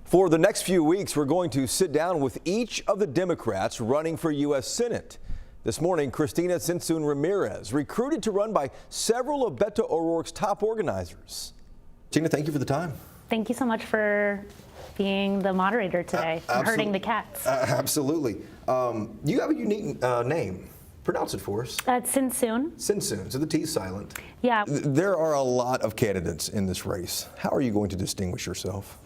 For the next few weeks, we're going to sit down with each of the Democrats running for U.S. Senate. This morning, Cristina Tzntzun Ramirez, recruited to run by several of Beto O'Rourke's top organizers. Tina, thank you for the time. Thank you so much for being the moderator today, and herding the cats. Absolutely. You have a unique name. Pronounce it for us. Tzntzun. Tzntzun, so the T is silent. Yeah. There are a lot of candidates in this race. How are you going to distinguish yourself?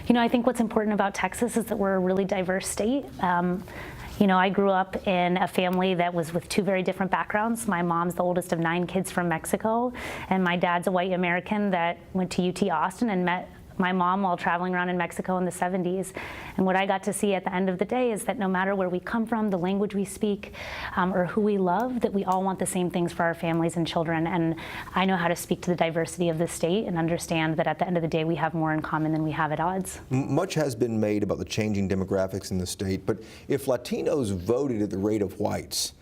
You know, I think what's important about Texas is that we're a really diverse state. You know, I grew up in a family that was with two very different backgrounds. My mom's the oldest of 9 kids from Mexico, and my dad's a white American that went to UT Austin and met my mom while traveling around in Mexico in the 70s. And what I got to see at the end of the day is that no matter where we come from, the language we speak, or who we love, that we all want the same things for our families and children. And I know how to speak to the diversity of the state and understand that at the end of the day, we have more in common than we have at odds. Much has been made about the changing demographics in the state, but if Latinos voted at the rate of whites,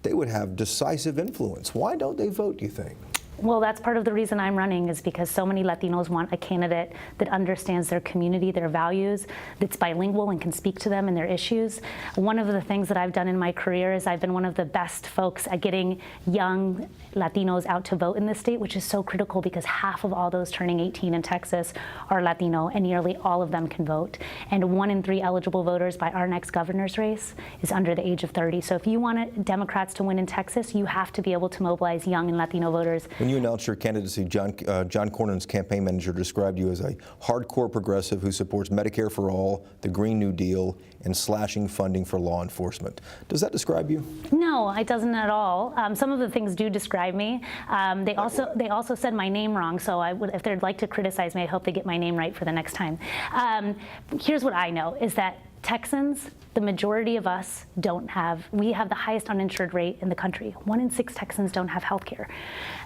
they would have decisive influence. Why don't they vote, do you think? Well, that's part of the reason I'm running, is because so many Latinos want a candidate that understands their community, their values, that's bilingual and can speak to them and their issues. One of the things that I've done in my career is I've been one of the best folks at getting young Latinos out to vote in this state, which is so critical because half of all those turning 18 in Texas are Latino, and nearly all of them can vote. And 1 in 3 eligible voters by our next governor's race is under the age of 30. So if you want Democrats to win in Texas, you have to be able to mobilize young and Latino voters. When you announced your candidacy, John Cornyn's campaign manager described you as a hardcore progressive who supports Medicare for all, the Green New Deal, and slashing funding for law enforcement. Does that describe you? No, it doesn't at all. Some of the things do describe me. They also said my name wrong, so if they'd like to criticize me, I hope they get my name right for the next time. Here's what I know, is that Texans, the majority of us we have the highest uninsured rate in the country. 1 in 6 Texans don't have health care.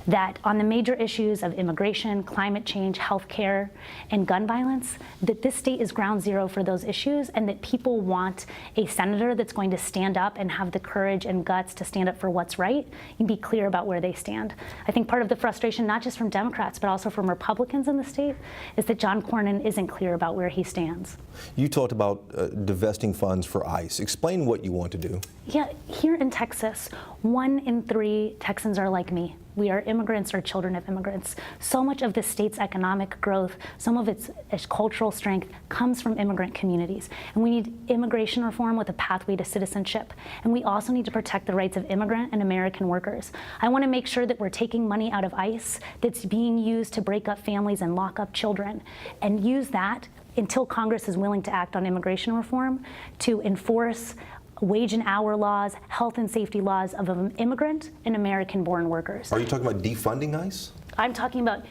That on the major issues of immigration, climate change, health care, and gun violence, that this state is ground zero for those issues, and that people want a senator that's going to stand up and have the courage and guts to stand up for what's right and be clear about where they stand. I think part of the frustration, not just from Democrats, but also from Republicans in the state, is that John Cornyn isn't clear about where he stands. You talked about divesting funds for ICE. Explain what you want to do. Yeah, here in Texas, 1 in 3 Texans are like me. We are immigrants or children of immigrants. So much of the state's economic growth, some of its cultural strength comes from immigrant communities. And we need immigration reform with a pathway to citizenship. And we also need to protect the rights of immigrant and American workers. I want to make sure that we're taking money out of ICE that's being used to break up families and lock up children, and use that until Congress is willing to act on immigration reform to enforce wage and hour laws, health and safety laws of immigrant and American-born workers. Are you talking about defunding ICE? I'm talking about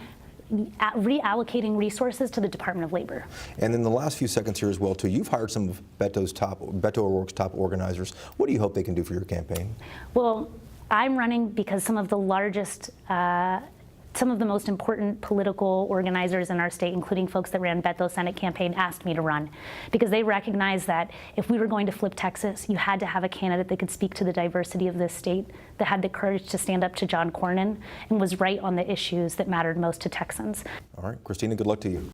reallocating resources to the Department of Labor. And in the last few seconds here as well, too, you've hired some of Beto O'Rourke's top organizers. What do you hope they can do for your campaign? Well, I'm running because some of the most important political organizers in our state, including folks that ran Beto's Senate campaign, asked me to run because they recognize that if we were going to flip Texas, you had to have a candidate that could speak to the diversity of this state, that had the courage to stand up to John Cornyn and was right on the issues that mattered most to Texans. All right, Cristina, good luck to you.